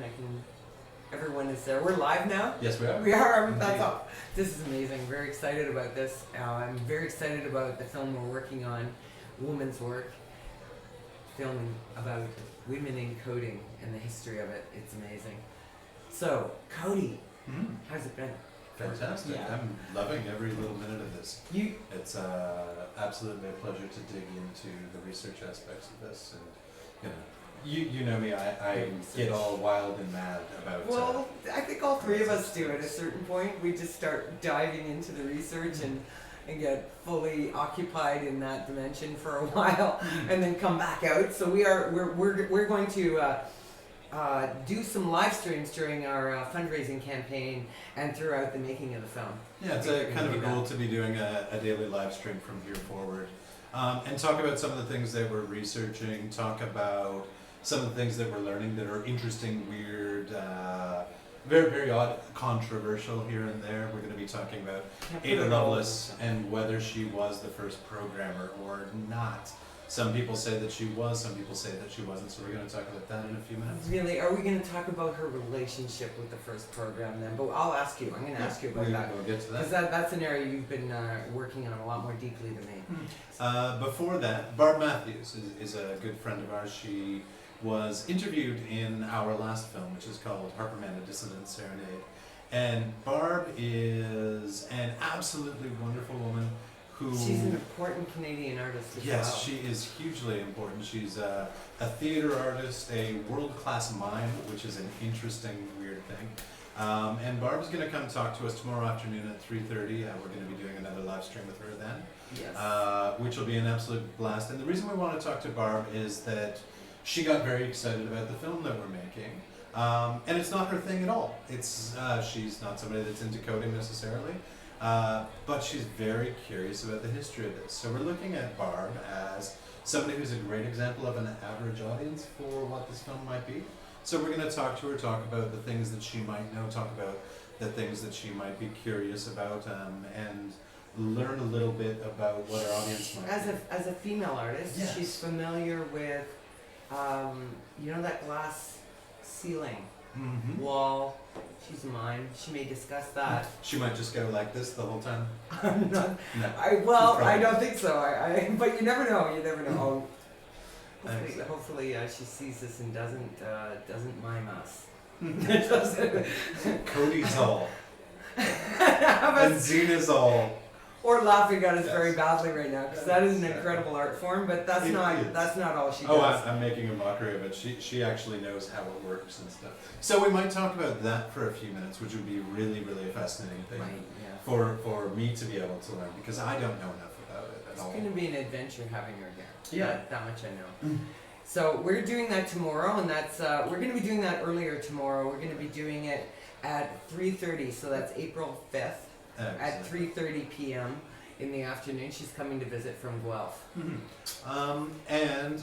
and everyone is there. We're live now? Yes, we are. We are. That's all. This is amazing. Very excited about this. I'm very excited about the film we're working on, Woman's Work, filming about women in coding and the history of it. It's amazing. So, Cody, how's it been? Fantastic. Yeah. I'm loving every little minute of this. It's absolutely a pleasure to dig into the research aspects of this, and you know me, I get all wild and mad about. Well, I think all three of us do at a certain point. We just start diving into the research and get fully occupied in that dimension for a while, and then come back out. So we're going to do some live streams during our fundraising campaign and throughout the making of the film. Yeah, it's a kind of a goal to be doing a daily live stream from here forward, and talk about some of the things that we're researching, talk about some of the things that we're learning that are interesting, weird, very, very odd, controversial here and there. We're going to be talking about Ada Lovelace and whether she was the first programmer or not. Some people say that she was, some people say that she wasn't, so we're going to talk about that in a few minutes. Really? Are we going to talk about her relationship with the first program then? But I'll ask you. I'm going to ask you about that. We'll get to that. Because that's an area you've been working on a lot more deeply than me. Before that, Barb Matthews is a good friend of ours. She was interviewed in our last film, which is called Harperman, A Dissident Serenade. And Barb is an absolutely wonderful woman who... She's an important Canadian artist as well. Yes, she is hugely important. She's a theater artist, a world-class mime, which is an interesting, weird thing. And Barb's going to come talk to us tomorrow afternoon at 3:30. We're going to be doing another live stream with her then, yes. Which will be an absolute blast. And the reason we want to talk to Barb is that she got very excited about the film that we're making. And it's not her thing at all. It's she's not somebody that's into coding necessarily, but she's very curious about the history of this. So we're looking at Barb as somebody who's a great example of an average audience for what this film might be. So we're going to talk to her, talk about the things that she might know, talk about the things that she might be curious about, and learn a little bit about what our audience might be. As a female artist, yes. She's familiar with, that glass ceiling, wall. She's a mime. She may discuss that. She might just go like this the whole time. I'm not. No. I don't think so. But you never know. You never know. Hopefully, she sees this and doesn't mime us. Cody's all. And Zena's all. Or laughing at us very badly right now, because that is an incredible art form. But that's not all she does. Oh, I'm making a mockery of it. She actually knows how it works and stuff. So we might talk about that for a few minutes, which would be really, really a fascinating thing for me to be able to learn, because I don't know enough about it at all. It's going to be an adventure having her here. Yeah, that much I know. So we're doing that tomorrow, and that's we're going to be doing that earlier tomorrow. We're going to be doing it at 3:30, so that's April 5th. At 3:30 p.m. in the afternoon. She's coming to visit from Guelph. And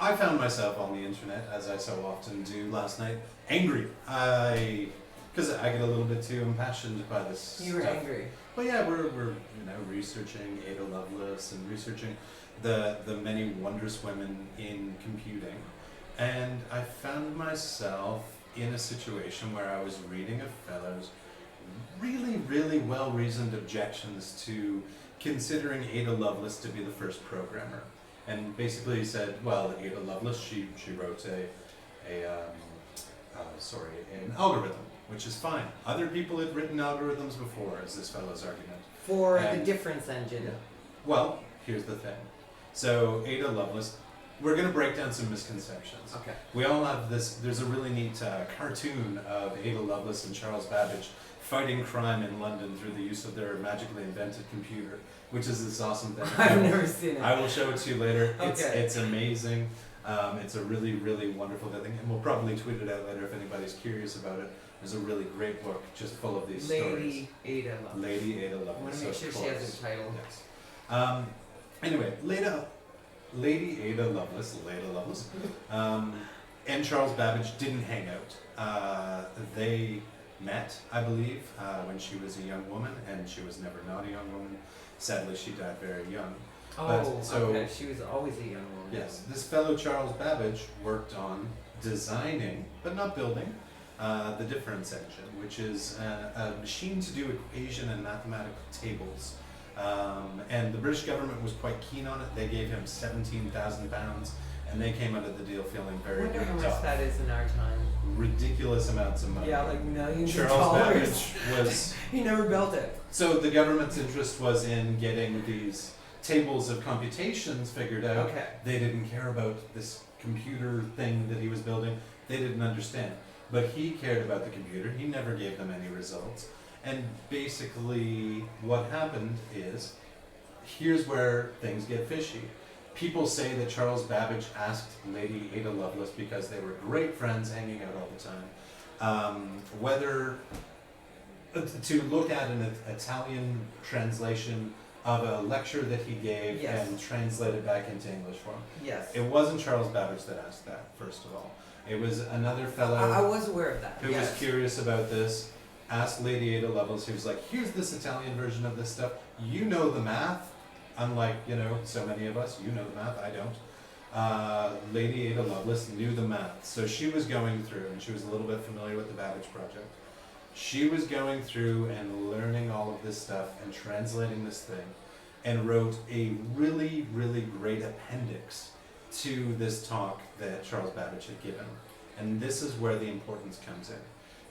I found myself on the internet, as I so often do last night, angry. Because I get a little bit too impassioned by this You were stuff. angry. Well, yeah, we're researching Ada Lovelace and researching the many wondrous women in computing. And I found myself in a situation where I was reading a fellow's really, really well-reasoned objections to considering Ada Lovelace to be the first programmer. And basically he said, well, Ada Lovelace, she wrote an algorithm, which is fine. Other people had written algorithms before, is this fellow's argument. For the difference engine. Yeah. Well, here's the thing. So Ada Lovelace, we're going to break down some misconceptions. Okay. We all have this, there's a really neat cartoon of Ada Lovelace and Charles Babbage fighting crime in London through the use of their magically invented computer, which is this awesome thing. I've never seen it. I will show it to you later. Okay. It's amazing. It's a really, really wonderful thing, and we'll probably tweet it out later if anybody's curious about it. There's a really great book just full of these stories. Lady Ada Lovelace. Lady Ada Lovelace. I want to make sure she has a title. Yes. Anyway, Lady Ada Lovelace, and Charles Babbage didn't hang out. They met, I believe, when she was a young woman, and she was never not a young woman. Sadly, she died very young. Oh, so, okay. She was always a young woman. yes, this fellow Charles Babbage worked on designing, but not building, the difference engine, which is a machine to do equation and mathematical tables. And the British government was quite keen on it. They gave him £17,000, and they came out of the deal feeling I very wonder how ripped much off. that is in our time. Ridiculous amounts of money. Yeah, like millions Charles of dollars. Babbage was. He never built it. So the government's interest was in getting these tables of computations figured out. Okay. They didn't care about this computer thing that he was building. They didn't understand. But he cared about the computer. He never gave them any results. And basically what happened is, here's where things get fishy. People say that Charles Babbage asked Lady Ada Lovelace, because they were great friends hanging out all the time, whether to look at an Italian translation of a lecture that he gave Yes. and translate it back into English for him. Yes. It wasn't Charles Babbage that asked that, first of all. It was another fellow I was aware of that. who yes. was curious about this, asked Lady Ada Lovelace, who was like, here's this Italian version of this stuff. You know the math, unlike, so many of us. You know the math, I don't. Lady Ada Lovelace knew the math. So she was going through, and she was a little bit familiar with the Babbage Project. She was going through and learning all of this stuff and translating this thing, and wrote a really, really great appendix to this talk that Charles Babbage had given. And this is where the importance comes in.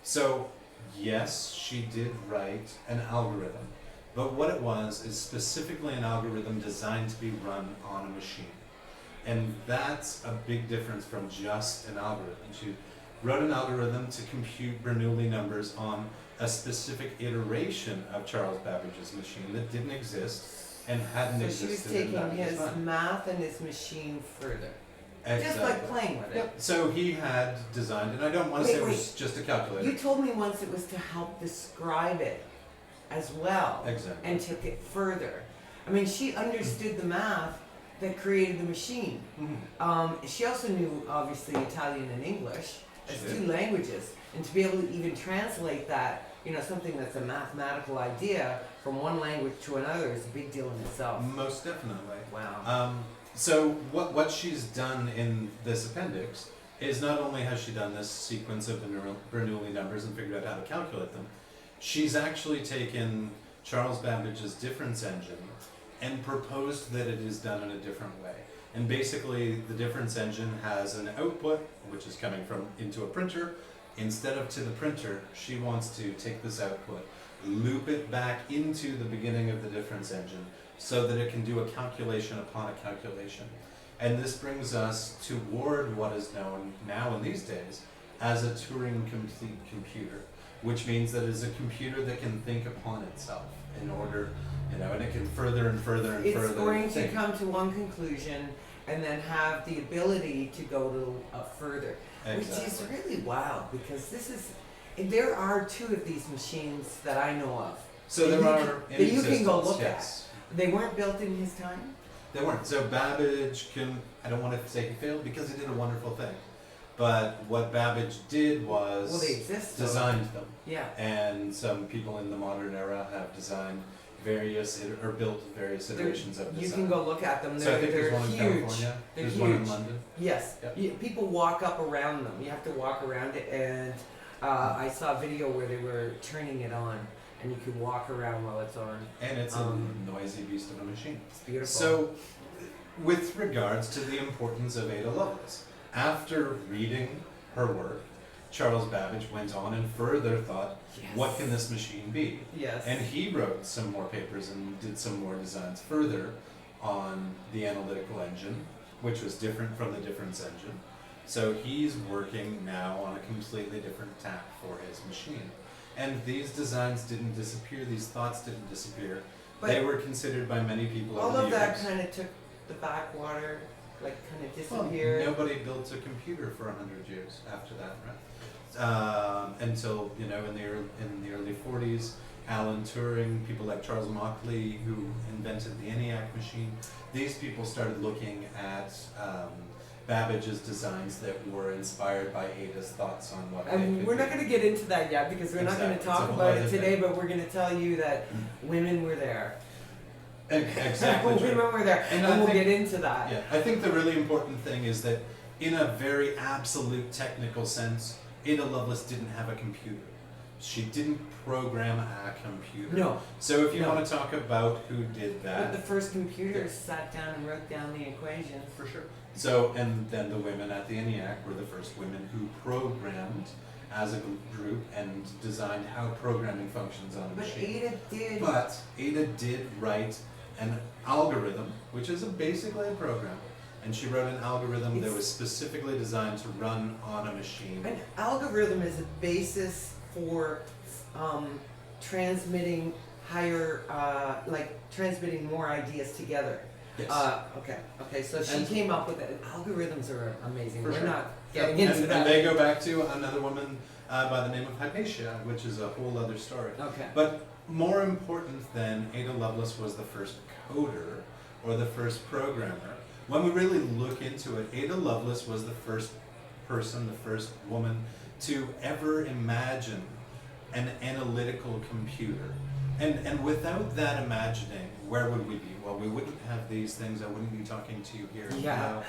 So, yes, she did write an algorithm, but what it was is specifically an algorithm designed to be run on a machine. And that's a big difference from just an algorithm. She wrote an algorithm to compute Bernoulli numbers on a specific iteration of Charles Babbage's machine that didn't exist and hadn't So she was existed in taking Babbage's his time. math and his machine further. Just Exactly. like playing with it. Yep. So he had designed, and I don't want to Wait, say it was just a calculator. You told me once it was to help describe it as well. Exactly. And took it further. I mean, she understood the math that created the machine. Mhm. She also knew, obviously, Italian and English as She did. two languages. And to be able to even translate that, something that's a mathematical idea from one language to another is a big deal in itself. Most definitely. Wow. So what she's done in this appendix is not only has she done this sequence of the Bernoulli numbers and figured out how to calculate them, she's actually taken Charles Babbage's difference engine and proposed that it is done in a different way. And basically the difference engine has an output, which is coming from into a printer. Instead of to the printer, she wants to take this output, loop it back into the beginning of the difference engine, so that it can do a calculation upon a calculation. And this brings us toward what is known now in these days as a Turing complete computer, which means that it is a computer that can think upon itself in order, and it can further and further and further It's going to think. come to one conclusion and then have the ability to go a little further. Which is Exactly. really wild, because there are two of these machines that I know of. So that there you are can- in that you can go existence, look yes. They weren't built in his time? They weren't. So Babbage I don't want to say he failed because he did a wonderful thing. But what Babbage did was Well, they exist. so- designed them. Yeah. And some people in the modern era have designed or built various iterations of design. You can go look at them. So They're, I think there's they're one in huge. California. They're There's one in huge. London. Yes. Yep. People walk up around them. You have to walk around it, and I saw a video where they were turning it on, and you could walk around while it's on. And it's a noisy beast of a machine. It's beautiful. So, with regards to the importance of Ada Lovelace, after reading her work, Charles Babbage went on and further thought, yes. what can this machine be? Yes. And he wrote some more papers and did some more designs further on the analytical engine, which was different from the difference engine. So he's working now on a completely different tack for his machine. And these designs didn't disappear, these thoughts didn't disappear. But they were considered by many people all over the of that years. kind of took the backwater, kind of Well, disappeared. nobody built a computer for 100 years after that, right? Until, in the early 40s, Alan Turing, people like Charles Mauchly, who invented the ENIAC machine, these people started looking at Babbage's designs that were inspired by Ada's thoughts on what they And could we're be. not going to get into that yet, because we're not going to Exactly. talk It's a whole about other it today, thing. but we're going to tell you that women were there. Exactly. when we're there, And and I we'll think- get into that. Yeah, I think the really important thing is that in a very absolute technical sense, Ada Lovelace didn't have a computer. She didn't program a computer. No. So if you No. want to talk about who did But the that, first computers sat down and wrote down the equations. for sure. So, and then the women at the ENIAC were the first women who programmed as a group and designed how programming functions on a But machine. Ada did. But Ada did write an algorithm, which is basically a program. And she wrote an algorithm that It's- was specifically designed to run on a machine. An algorithm is a basis for transmitting higher, transmitting more ideas together. Yes. Okay. So she And- came up with it. Algorithms are amazing. For We're sure. not getting and, into that. and they go back to another woman by the name of Hypatia, which is a whole other story. Okay. But more important than Ada Lovelace was the first coder or the first programmer. When we really look into it, Ada Lovelace was the first person, the first woman to ever imagine an analytical computer. And without that imagining, where would we be? Well, we wouldn't have these things. I wouldn't be talking to you here. Yeah.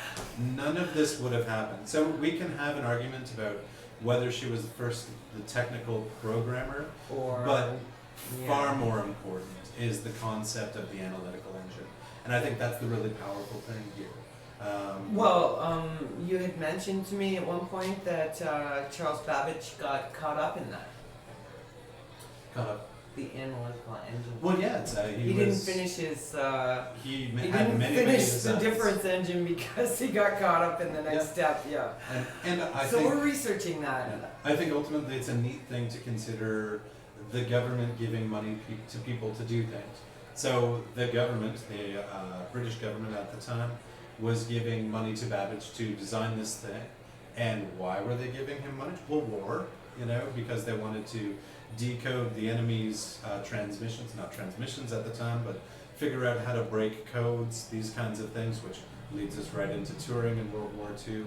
None of this would have happened. So we can have an argument about whether she was the technical programmer, Or but yeah. far more important is the concept of the analytical engine. And I think that's the really powerful thing here. You had mentioned to me at one point that Charles Babbage got caught up in that, Kind of, the analytical engine. well, yeah, it's, He didn't finish his. he He had didn't many, finish many the designs. difference engine because he got caught up in the next step. Yeah. And I So think, we're researching that. I think ultimately it's a neat thing to consider the government giving money to people to do things. So the government, the British government at the time, was giving money to Babbage to design this thing. And why were they giving him money? Well, war, because they wanted to decode the enemy's transmissions, not transmissions at the time, but figure out how to break codes, these kinds of things, which leads us right into Turing in World War II.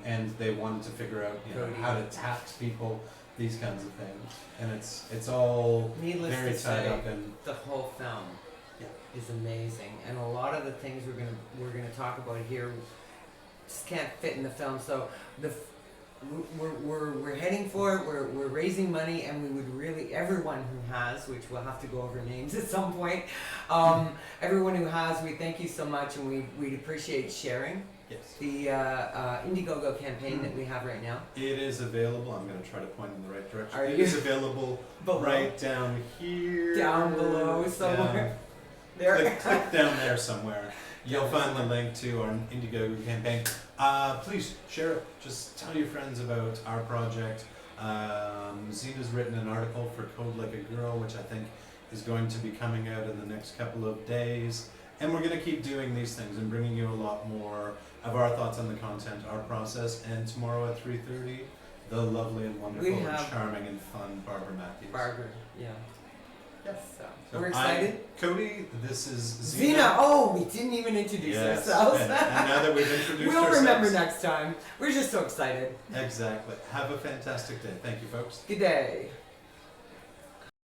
And they wanted to figure out how to tax people, these kinds of things. And it's all Needless very to tied say, up in. the whole film Yeah. is amazing, and a lot of the things we're gonna talk about here just can't fit in the film. So we're heading for it. We're raising money, and we would really, everyone who has, which we'll have to go over names at some point. Everyone who has, we thank you so much, and we'd appreciate sharing Yes. the Indiegogo campaign that we have right now. It is available. I'm going to try to point in the right direction. Are It you- is available Below. right down here. Down below somewhere. There. Click down there somewhere. You'll find the link to our Indiegogo campaign. Please share it. Just tell your friends about our project. Zena's written an article for Code Like a Girl, which I think is going to be coming out in the next couple of days. And we're going to keep doing these things and bringing you a lot more of our thoughts on the content, our process. And tomorrow at 3:30, the lovely and wonderful, and have- charming and fun Barbara Matthews. Barbara, yeah. Yes. So we're excited. I'm Cody, this is Zena, oh, we didn't even introduce Yes, ourselves. and now that we've introduced We'll ourselves. remember next time. We're just so excited. Exactly. Have a fantastic day. Thank you, folks. Good day.